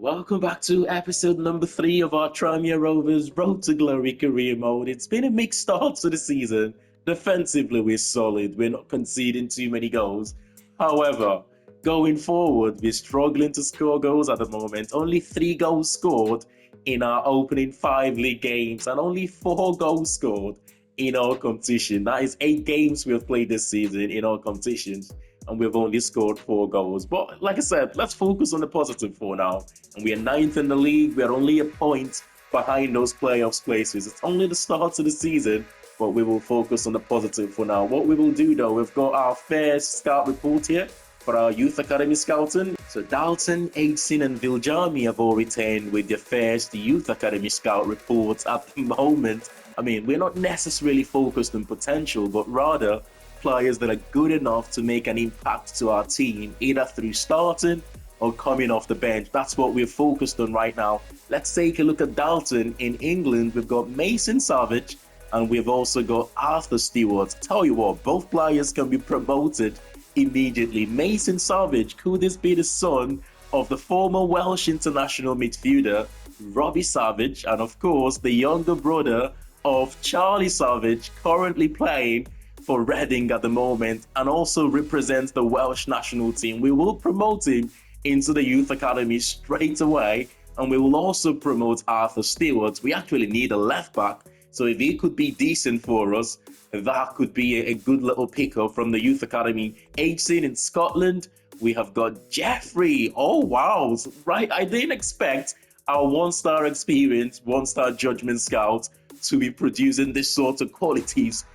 Welcome back to episode number 3 of our Tranmere Rovers Road to Glory career mode. It's been a mixed start to the season. Defensively, we're solid. We're not conceding too many goals. However, going forward, we're struggling to score goals at the moment. Only 3 goals scored in our opening 5 league games and only 4 goals scored in our competition. That is 8 games we've played this season in our competitions, and we've only scored 4 goals. But like I said, let's focus on the positive for now. And we are 9th in the league. We are only a point behind those playoffs places. It's only the start of the season, but we will focus on the positive for now. What we will do though, we've got our first scout report here for our youth academy scouting. So Dalton, Aitsin and Viljami have all returned with their first youth academy scout reports at the moment. I mean, we're not necessarily focused on potential, but rather players that are good enough to make an impact to our team, either through starting or coming off the bench. That's what we're focused on right now. Let's take a look at Dalton. In England, we've got Mason Savage and we've also got Arthur Stewart. Tell you what, both players can be promoted immediately. Mason Savage, could this be the son of the former Welsh international midfielder Robbie Savage, and of course the younger brother of Charlie Savage, currently playing for Reading at the moment and also represents the Welsh national team. We will promote him into the youth academy straight away, and we will also promote Arthur Stewart. We actually need a left back, so if he could be decent for us, that could be a good little pickup from the youth academy. Aitsin in Scotland, we have got Jeffrey. Oh wow, right, I didn't expect our 1-star experience, 1-star judgment scout to be producing this sort of qualities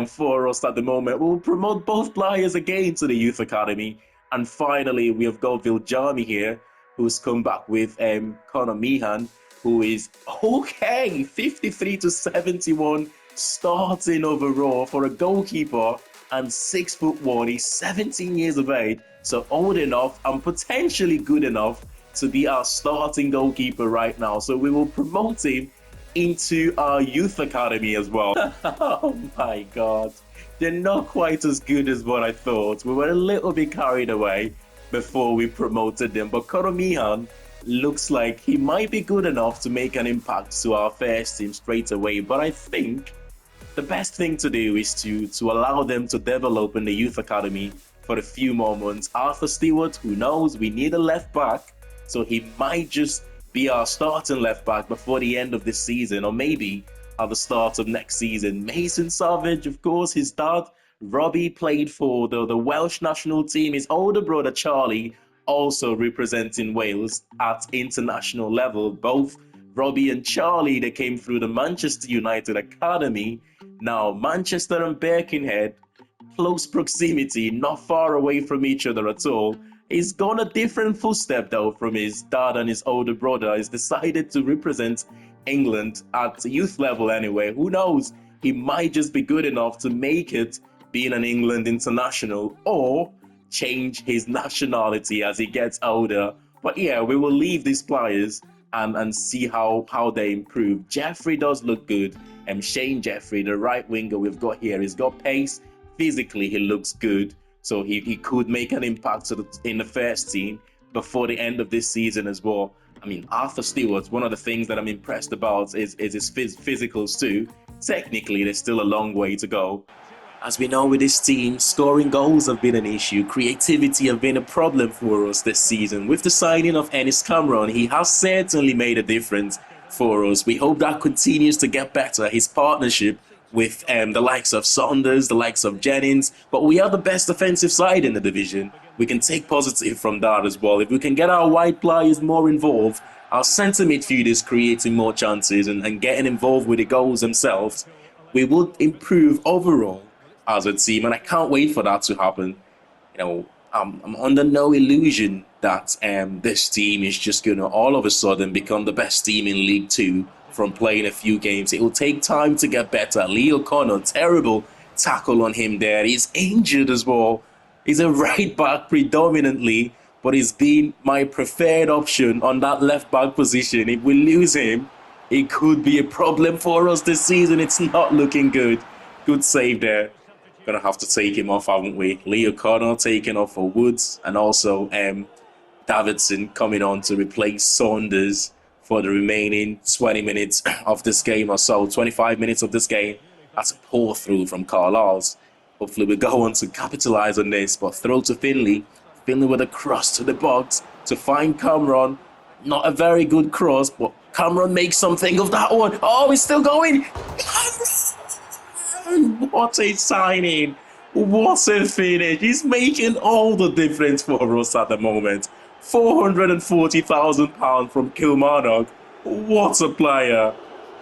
for us at the moment. We'll promote both players again to the youth academy. And finally, we have got Viljami here, who's come back with Conor Meehan, who is okay, 53 to 71 starting overall for a goalkeeper and 6'1". He's 17 years of age, so old enough and potentially good enough to be our starting goalkeeper right now. So we will promote him into our youth academy as well. Oh my god, they're not quite as good as what I thought. We were a little bit carried away before we promoted them, but Conor Meehan looks like he might be good enough to make an impact to our first team straight away. But I think the best thing to do is to allow them to develop in the youth academy for a few more months. Arthur Stewart, who knows, we need a left back, so he might just be our starting left back before the end of this season, or maybe at the start of next season. Mason Savage, of course, his dad Robbie played for the Welsh national team. His older brother Charlie also representing Wales at international level. Both Robbie and Charlie, they came through the Manchester United academy. Now Manchester and Birkenhead, close proximity, not far away from each other at all. He's gone a different footstep though from his dad and his older brother. He's decided to represent England at youth level anyway. Who knows? He might just be good enough to make it being an England international, or change his nationality as he gets older. But yeah, we will leave these players and see how they improve. Jeffrey does look good. Shane Jeffrey, the right winger we've got here, he's got pace. Physically, he looks good. So he could make an impact in the first team before the end of this season as well. I mean, Arthur Stewart, one of the things that I'm impressed about is his physicals too. Technically, there's still a long way to go. As we know with this team, scoring goals have been an issue. Creativity have been a problem for us this season. With the signing of Ennis Cameron, he has certainly made a difference for us. We hope that continues to get better. His partnership with the likes of Saunders, the likes of Jennings, but we are the best defensive side in the division. We can take positive from that as well. If we can get our wide players more involved, our centre midfielders creating more chances and getting involved with the goals themselves, we will improve overall as a team, and I can't wait for that to happen. You know, I'm under no illusion that this team is just going to all of a sudden become the best team in League Two from playing a few games. It will take time to get better. Lee O'Connor, terrible tackle on him there. He's injured as well. He's a right back predominantly, but he's been my preferred option on that left back position. If we lose him, it could be a problem for us this season. It's not looking good. Good save there. Gonna have to take him off, haven't we? Lee O'Connor taken off for Woods, and also Davidson coming on to replace Saunders for the remaining 20 minutes of this game or so, 25 minutes of this game. That's a poor through from Carlisle. Hopefully we go on to capitalise on this, but throw to Finley. Finley with a cross to the box to find Cameron. Not a very good cross, but Cameron makes something of that one. Oh, he's still going. Cameron! What a signing. What a finish. He's making all the difference for us at the moment. £440,000 from Kilmarnock. What a player.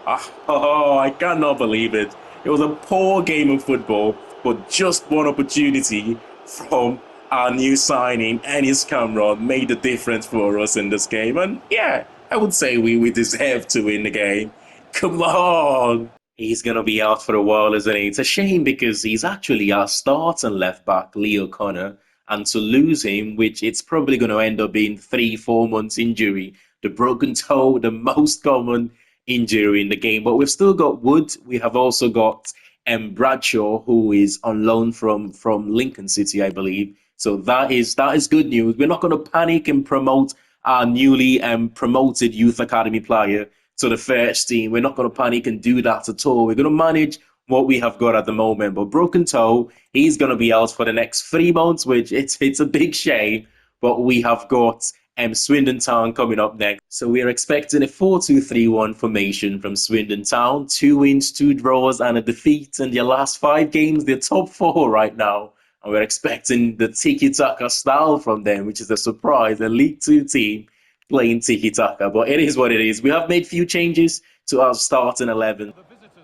I cannot believe it. It was a poor game of football, but just one opportunity from our new signing, Ennis Cameron, made the difference for us in this game. And yeah, I would say we deserve to win the game. Come on. He's going to be out for a while, isn't he? It's a shame because he's actually our starting left back, Leo Connor. And to lose him, which it's probably going to end up being 3-4 months injury, the broken toe, the most common injury in the game. But we've still got Wood. We have also got Bradshaw, who is on loan from Lincoln City, I believe. So that is good news. We're not going to panic and promote our newly promoted youth academy player to the first team. We're not going to panic and do that at all. We're going to manage what we have got at the moment. But broken toe, he's going to be out for the next 3 months, which it's a big shame. But we have got Swindon Town coming up next. So we're expecting a 4-2-3-1 formation from Swindon Town. 2 wins, 2 draws, and a defeat in their last 5 games. They're top 4 right now. And we're expecting the tiki-taka style from them, which is a surprise. A League 2 team playing tiki-taka. But it is what it is. We have made few changes to our starting 11.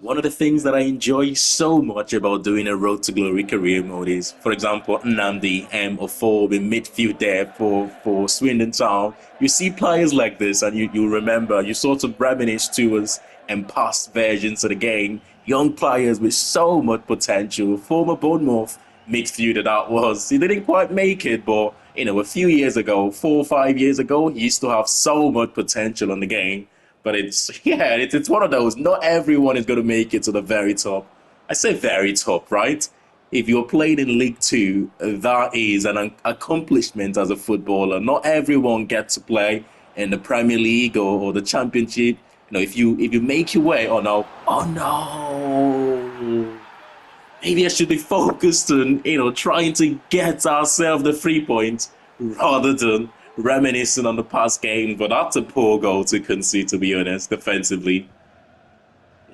One of the things that I enjoy so much about doing a Road to Glory career mode is, for example, Nnamdi Ofob in midfield there for Swindon Town. You see players like this and you remember, you sort of reminisce to us and past versions of the game. Young players with so much potential. Former Bournemouth midfielder that was. He didn't quite make it, but a few years ago, 4 or 5 years ago, he used to have so much potential on the game. But it's one of those. Not everyone is going to make it to the very top. I say very top, right? If you're playing in League 2, that is an accomplishment as a footballer. Not everyone gets to play in the Premier League or the Championship. If you make your way, oh no, maybe I should be focused on trying to get ourselves the 3 points rather than reminiscing on the past game. But that's a poor goal to concede, to be honest, defensively.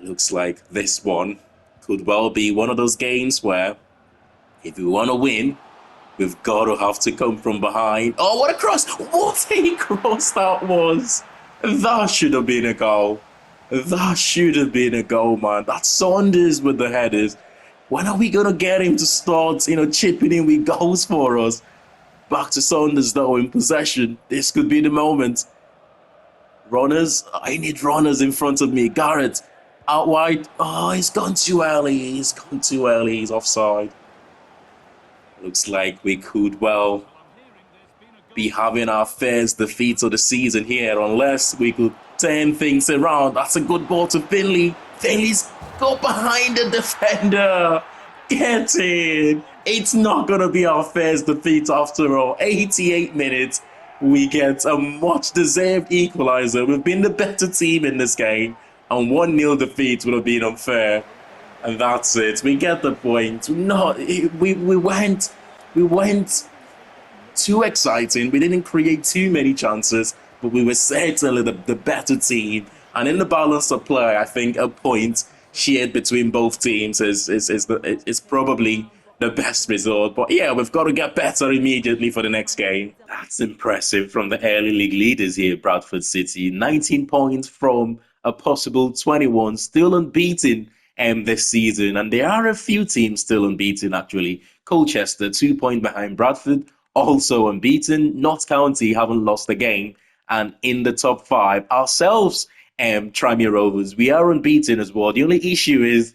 Looks like this one could well be one of those games where if we want to win, we've got to have to come from behind. Oh, what a cross! What a cross that was! That should have been a goal. That should have been a goal, man. That's Saunders with the headers. When are we going to get him to start, chipping in with goals for us? Back to Saunders, though, in possession. This could be the moment. Runners. I need runners in front of me. Garrett. Out wide. Oh, he's gone too early. He's gone too early. He's offside. Looks like we could, well, be having our first defeat of the season here, unless we could turn things around. That's a good ball to Finley. Finley's got behind the defender. Get in. It's not going to be our first defeat after all. 88 minutes, we get a much-deserved equaliser. We've been the better team in this game, and 1-0 defeat would have been unfair. And that's it. We get the point. We went too exciting. We didn't create too many chances, but we were certainly the better team. And in the balance of play, I think a point shared between both teams is probably the best result. But yeah, we've got to get better immediately for the next game. That's impressive from the early league leaders here, Bradford City. 19 points from a possible 21, still unbeaten this season. And there are a few teams still unbeaten, actually. Colchester, 2 points behind Bradford, also unbeaten. Notts County haven't lost a game. And in the top 5, ourselves, Tranmere Rovers, we are unbeaten as well. The only issue is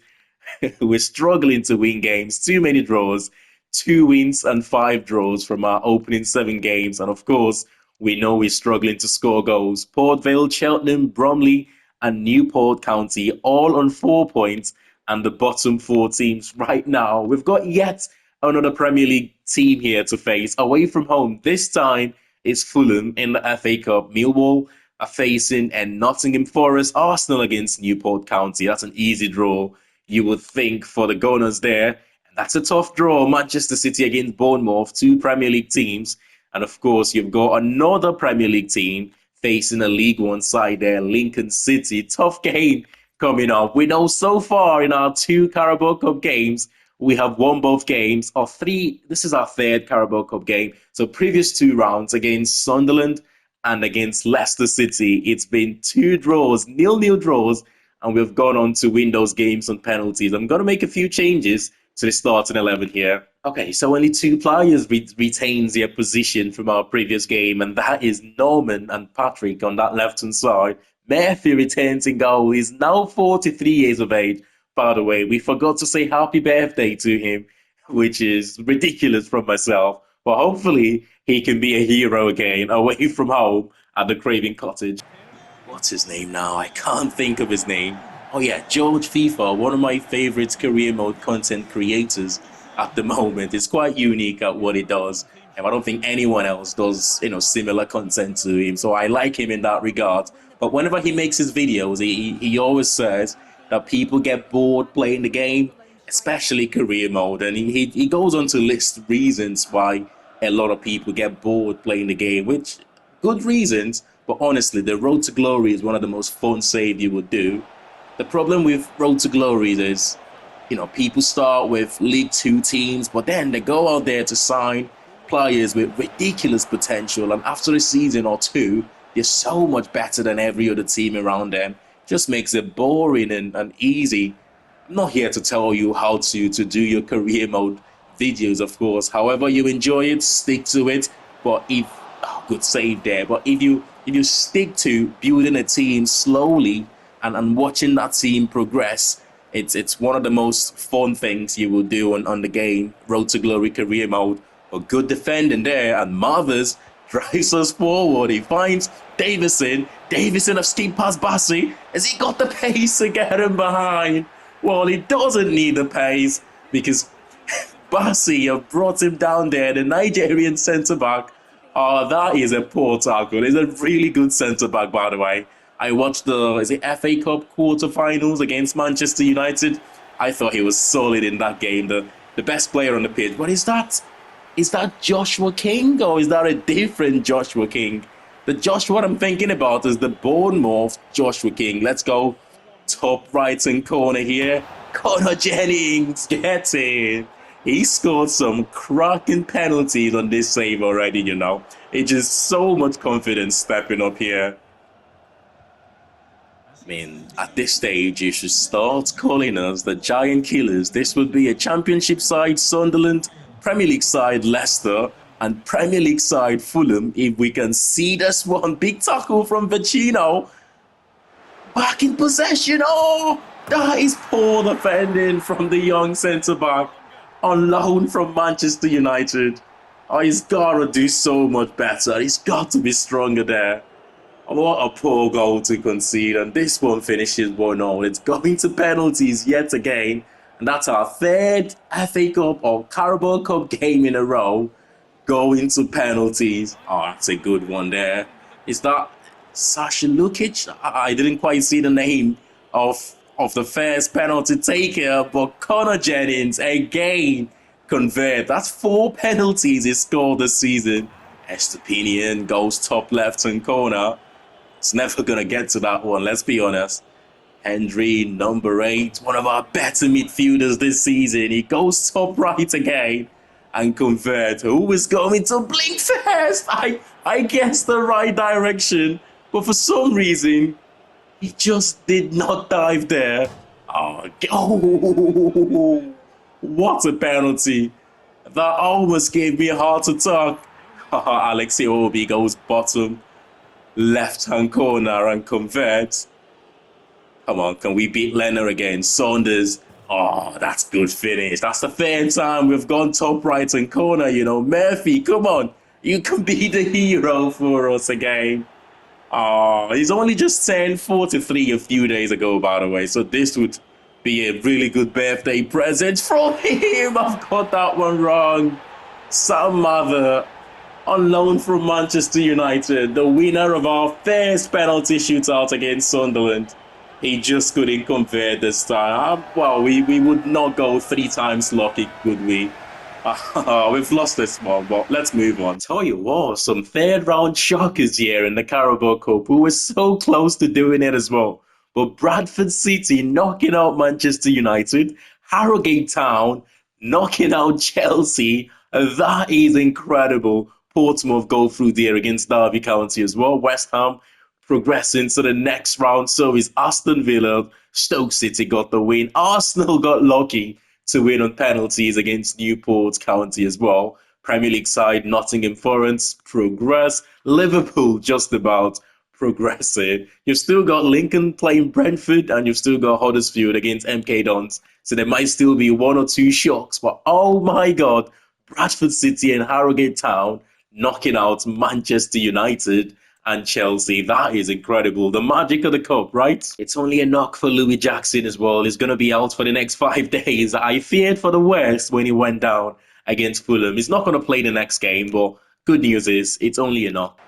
we're struggling to win games. Too many draws, 2 wins and 5 draws from our opening 7 games. And of course, we know we're struggling to score goals. Port Vale, Cheltenham, Bromley, and Newport County all on 4 points. And the bottom 4 teams right now. We've got yet another Premier League team here to face away from home. This time, It's Fulham in the FA Cup. Millwall are facing and Nottingham Forest, Arsenal against Newport County. That's an easy draw, you would think, for the Gunners there. That's a tough draw. Manchester City against Bournemouth, two Premier League teams. And of course, you've got another Premier League team facing a League One side there, Lincoln City. Tough game coming up. We know so far in our two Carabao Cup games, we have won both games, or three. This is our third Carabao Cup game. So previous two rounds against Sunderland and against Leicester City, it's been two draws, nil-nil draws, and we've gone on to win those games on penalties. I'm going to make a few changes to the starting 11 here. Okay, so only two players retains their position from our previous game, and that is Norman and Patrick on that left-hand side. Murphy returns in goal. He's now 43 years of age. By the way, we forgot to say happy birthday to him, which is ridiculous from myself. But hopefully he can be a hero again away from home at the Craven Cottage. What's his name now? I can't think of his name. Oh yeah, George FIFA, one of my favorite career mode content creators at the moment. It's quite unique at what he does. And I don't think anyone else does, similar content to him. So I like him in that regard. But whenever he makes his videos, he always says that people get bored playing the game, especially career mode. And he goes on to list reasons why a lot of people get bored playing the game, which good reasons. But honestly, the Road to Glory is one of the most fun saves you would do. The problem with Road to Glory is, people start with League Two teams, but then they go out there to sign players with ridiculous potential. And after a season or two, they're so much better than every other team around them. Just makes it boring and easy. I'm not here to tell you how to do your career mode videos, of course. However you enjoy it, stick to it. But good save there. But if you stick to building a team slowly and watching that team progress, it's one of the most fun things you will do on the game, Road to Glory career mode. A good defending there, and Marvers drives us forward. He finds Davison. Davison have skipped past Bassi. Has he got the pace to get him behind? Well, he doesn't need the pace because Bassi have brought him down there, the Nigerian centre-back. Oh, that is a poor tackle. He's a really good centre-back, by the way. I watched the FA Cup quarter-finals against Manchester United. I thought he was solid in that game, the best player on the pitch. But is that Joshua King, or is that a different Joshua King? The Joshua I'm thinking about is the Bournemouth Joshua King. Let's go top right-hand corner here. Connor Jennings gets in. He scored some cracking penalties on this save already, It's just so much confidence stepping up here. I mean, at this stage, you should start calling us the Giant Killers. This would be a Championship side, Sunderland, Premier League side, Leicester, and Premier League side, Fulham. If we can see this one, big tackle from Vecino. Back in possession. Oh, that is poor defending from the young centre-back on loan from Manchester United. Oh, he's got to do so much better. He's got to be stronger there. What a poor goal to concede. And this one finishes 1-0. It's going to penalties yet again. And that's our third FA Cup or Carabao Cup game in a row going to penalties. Oh, that's a good one there. Is that Sasha Lukic? I didn't quite see the name of the first penalty taker, but Connor Jennings again convert. That's 4 penalties he scored this season. Estepinian goes top left-hand corner. It's never going to get to that one, let's be honest. Henry, number 8, one of our better midfielders this season. He goes top right again and convert. Who is going to blink first? I guess the right direction. But for some reason, he just did not dive there. Oh, what a penalty. That almost gave me a heart attack. Alexi Obi goes bottom left-hand corner and converts. Come on, can we beat Leonard again? Saunders. Oh, that's good finish. That's the third time we've gone top right-hand corner, Murphy, come on. You can be the hero for us again. Oh, he's only just turned 43 a few days ago, by the way. So this would be a really good birthday present from him. I've got that one wrong. Some mother. on loan from Manchester United, the winner of our first penalty shootout against Sunderland. He just couldn't convert this time. Well, we would not go 3 times lucky, could we? We've lost this one, but let's move on. Tell you what, some third round shockers here in the Carabao Cup who were so close to doing it as well. But Bradford City knocking out Manchester United, Harrogate Town knocking out Chelsea. That is incredible. Portsmouth go through there against Derby County as well. West Ham progressing to the next round. So is Aston Villa. Stoke City got the win. Arsenal got lucky to win on penalties against Newport County as well. Premier League side Nottingham Forest progress. Liverpool just about progressing. You've still got Lincoln playing Brentford and you've still got Huddersfield against MK Dons. So there might still be 1 or 2 shocks. But oh my God, Bradford City and Harrogate Town knocking out Manchester United and Chelsea. That is incredible. The magic of the cup, right? It's only a knock for Louis Jackson as well. He's going to be out for the next 5 days. I feared for the worst when he went down against Fulham. He's not going to play the next game, but good news is it's only a knock.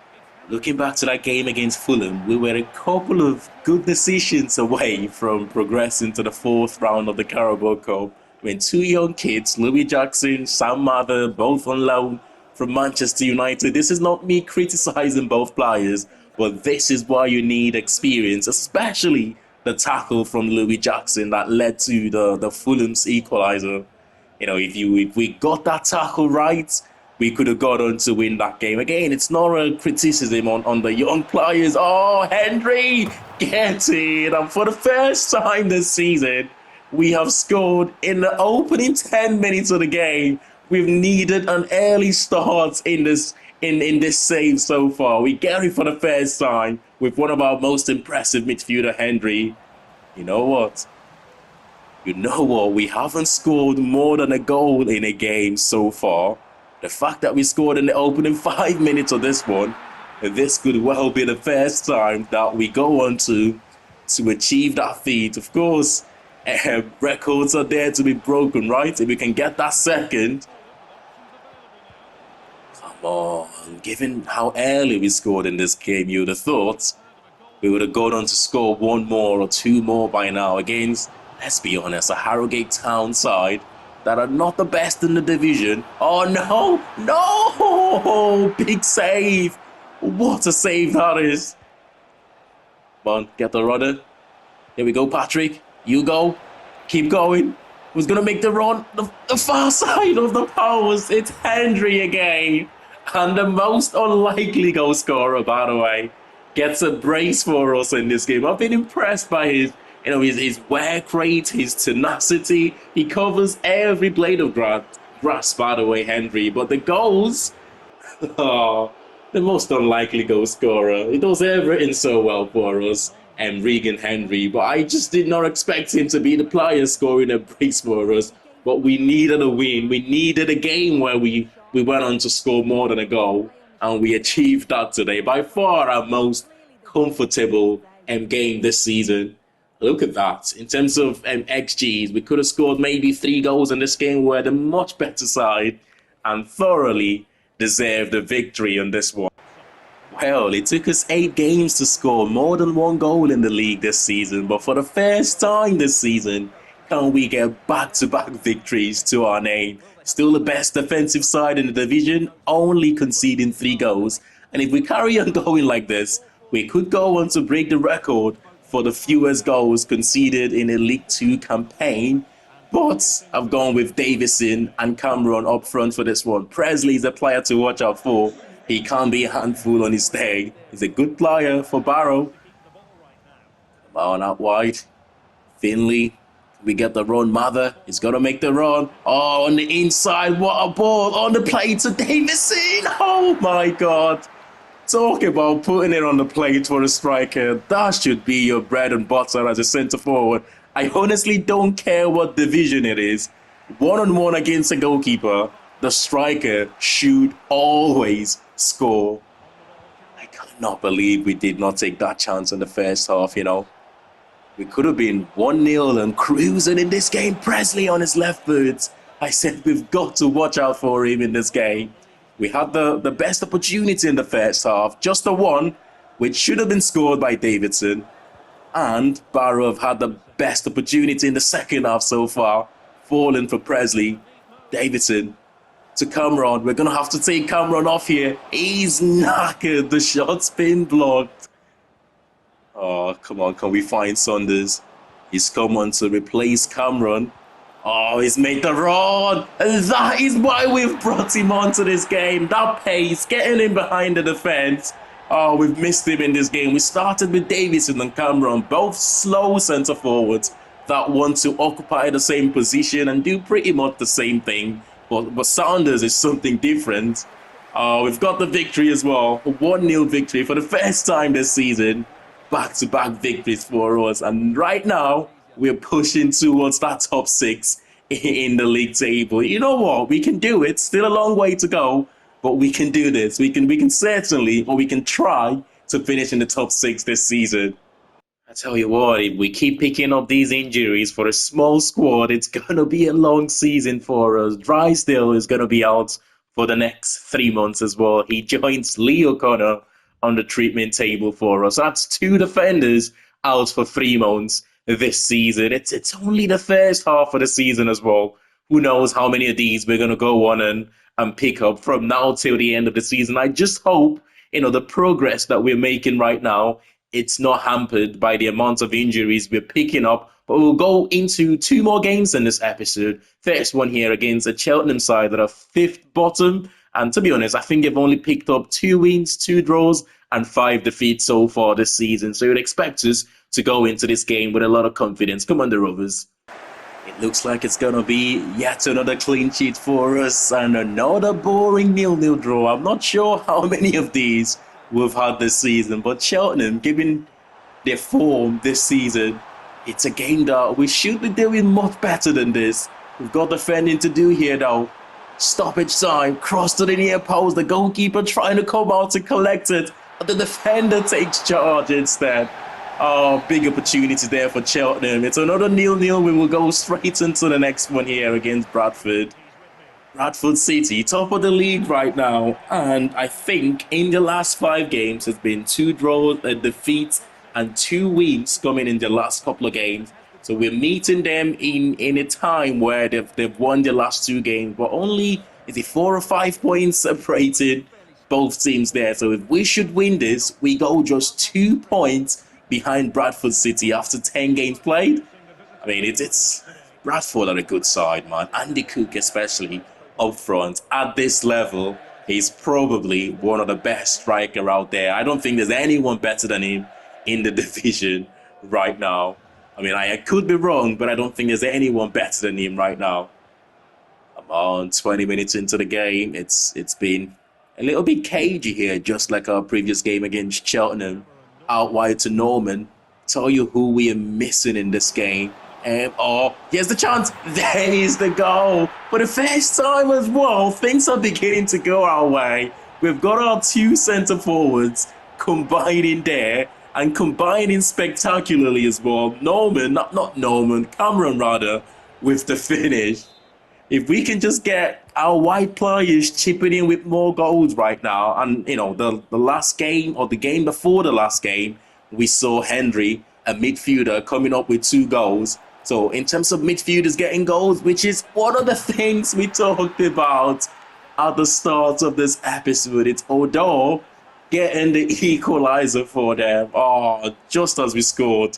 Looking back to that game against Fulham, we were a couple of good decisions away from progressing to the 4th round of the Carabao Cup when 2 young kids, Louis Jackson, Sam Mather, both on loan from Manchester United. This is not me criticizing both players, but this is why you need experience, especially the tackle from Louis Jackson that led to the Fulham's equaliser. You know, if we got that tackle right, we could have got on to win that game. Again, it's not a criticism on the young players. Oh, Henry, get it. And for the first time this season, we have scored in the opening 10 minutes of the game. We've needed an early start in this save so far. We get it for the first time with one of our most impressive midfielder, Henry. You know what? We haven't scored more than a goal in a game so far. The fact that we scored in the opening 5 minutes of this one, this could well be the first time that we go on to achieve that feat. Of course, records are there to be broken, right? If we can get that second. Come on, given how early we scored in this game, you would have thought we would have gone on to score 1 more or 2 more by now against, let's be honest, a Harrogate Town side that are not the best in the division. Oh no, big save. What a save that is. Come on, get the rudder. Here we go, Patrick. You go. Keep going. Who's going to make the run? The far side of the post. It's Henry again. And the most unlikely goal scorer, by the way, gets a brace for us in this game. I've been impressed by his work rate, his tenacity. He covers every blade of grass, by the way, Henry. But the goals, the most unlikely goal scorer. He does everything so well for us, Regan Henry. But I just did not expect him to be the player scoring a brace for us. But we needed a win. We needed a game where we went on to score more than a goal. And we achieved that today. By far our most comfortable game this season. Look at that. In terms of XGs, we could have scored maybe 3 goals in this game. We're the much better side and thoroughly deserved a victory on this one. Well, it took us 8 games to score more than 1 goal in the league this season. But for the first time this season, can we get back-to-back victories to our name? Still the best defensive side in the division, only conceding 3 goals. And if we carry on going like this, we could go on to break the record for the fewest goals conceded in a League 2 campaign. But I've gone with Davison and Cameron up front for this one. Presley is a player to watch out for. He can be a handful on his day. He's a good player for Barrow. Come on, out wide. Finley. We get the run. Mather is going to make the run. Oh, on the inside. What a ball. On the plate to Davison. Oh, my God. Talk about putting it on the plate for a striker. That should be your bread and butter as a centre forward. I honestly don't care what division it is. 1-on-1 against a goalkeeper, the striker should always score. I cannot believe we did not take that chance in the first half, We could have been 1-0 and cruising in this game. Presley on his left foot. I said we've got to watch out for him in this game. We had the best opportunity in the first half, just the one, which should have been scored by Davidson. And Barrow have had the best opportunity in the second half so far, falling for Presley. Davidson to Cameron. We're going to have to take Cameron off here. He's knackered. The shot's been blocked. Oh, come on. Can we find Saunders? He's come on to replace Cameron. Oh, he's made the run. And that is why we've brought him onto this game. That pace, getting him behind the defense. Oh, we've missed him in this game. We started with Davison and Cameron, both slow centre forwards that want to occupy the same position and do pretty much the same thing. But Saunders is something different. We've got the victory as well. A 1-0 victory for the first time this season. Back-to-back victories for us. And right now, we're pushing towards that top 6 in the league table. You know what? We can do it. Still a long way to go. But we can do this. We can certainly, or we can try to finish in the top 6 this season. I tell you what, if we keep picking up these injuries for a small squad, it's going to be a long season for us. Drysdale is going to be out for the next 3 months as well. He joins Lee O'Connor on the treatment table for us. That's 2 defenders out for 3 months this season. It's only the first half of the season as well. Who knows how many of these we're going to go on and pick up from now till the end of the season. I just hope, the progress that we're making right now, it's not hampered by the amount of injuries we're picking up. But we'll go into 2 more games in this episode. First one here against a Cheltenham side that are 5th bottom. And to be honest, I think they've only picked up 2 wins, 2 draws, and 5 defeats so far this season. So you'd expect us to go into this game with a lot of confidence. Come on, the Rovers. It looks like it's going to be yet another clean sheet for us and another boring 0-0 draw. I'm not sure how many of these we've had this season, but Cheltenham, given their form this season, it's a game that we should be doing much better than this. We've got defending to do here though. Stoppage time, cross to the near post, the goalkeeper trying to come out to collect it, but the defender takes charge instead. Oh, big opportunity there for Cheltenham. It's another 0-0. We will go straight into the next one here against Bradford. Bradford City, top of the league right now. And I think in the last 5 games, there's been 2 draws, a defeat, and 2 wins coming in the last couple of games. So we're meeting them in a time where they've won the last 2 games, but only, 4 or 5 points separated both teams there. So if we should win this, we go just 2 points behind Bradford City after 10 games played. I mean, it's Bradford are a good side, man. Andy Cook especially up front at this level, he's probably one of the best striker out there. I don't think there's anyone better than him in the division right now. I mean, I could be wrong, but I don't think there's anyone better than him right now. Come on, 20 minutes into the game, it's been a little bit cagey here, just like our previous game against Cheltenham. Out wide to Norman. Tell you who we are missing in this game. Here's the chance. There is the goal. For the first time as well, things are beginning to go our way. We've got our 2 centre forwards combining there and combining spectacularly as well. Cameron rather, with the finish. If we can just get our wide players chipping in with more goals right now, and the last game or the game before the last game, we saw Henry, a midfielder, coming up with 2 goals. So in terms of midfielders getting goals, which is one of the things we talked about at the start of this episode, it's Odor getting the equalizer for them. Oh, just as we scored.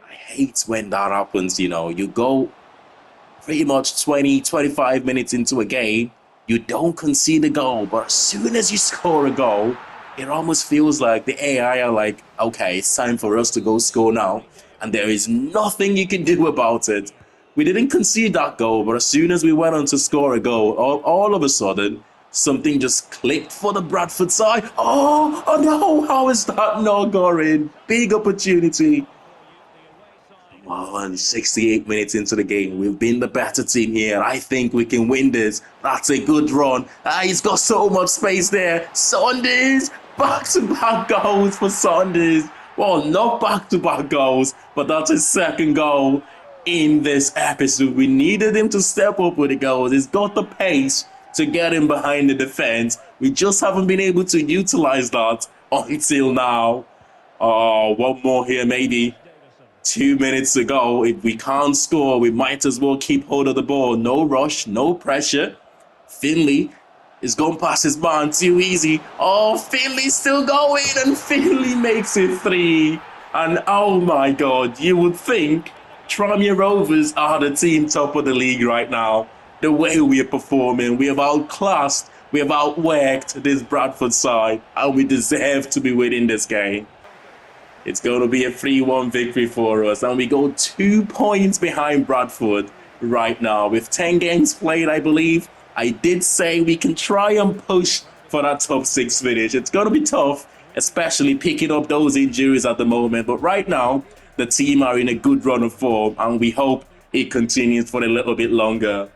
I hate when that happens, you go pretty much 20, 25 minutes into a game, you don't concede a goal, but as soon as you score a goal, it almost feels like the AI are like, okay, it's time for us to go score now, and there is nothing you can do about it. We didn't concede that goal, but as soon as we went on to score a goal, all of a sudden, something just clicked for the Bradford side. Oh no, how is that not going? Big opportunity. Oh, and 68 minutes into the game, we've been the better team here. I think we can win this. That's a good run. He's got so much space there. Saunders, back-to-back goals for Saunders. Well, not back-to-back goals, but that's his 2nd goal in this episode. We needed him to step up with the goals. He's got the pace to get in behind the defense. We just haven't been able to utilize that until now. One more here, maybe. 2 minutes to go. If we can't score, we might as well keep hold of the ball. No rush, no pressure. Finley is going past his man too easy. Oh, Finley's still going, and Finley makes it 3. And oh my God, you would think Tranmere Rovers are the team top of the league right now. The way we are performing, we have outclassed, we have outworked this Bradford side, and we deserve to be winning this game. It's going to be a 3-1 victory for us, and we go 2 points behind Bradford right now. With 10 games played, I believe, I did say we can try and push for that top 6 finish. It's going to be tough, especially picking up those injuries at the moment. But right now, the team are in a good run of form, and we hope it continues for a little bit longer.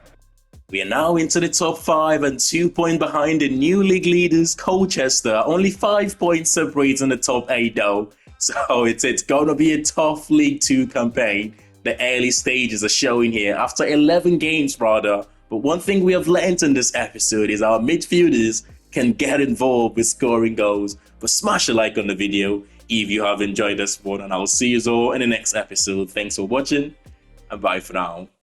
We are now into the top 5 and 2 points behind the new league leaders, Colchester. Only 5 points separating the top 8 though. So it's going to be a tough League 2 campaign. The early stages are showing here after 11 games rather. But one thing we have learned in this episode is our midfielders can get involved with scoring goals. But smash a like on the video if you have enjoyed this one, and I'll see you all in the next episode. Thanks for watching, and bye for now.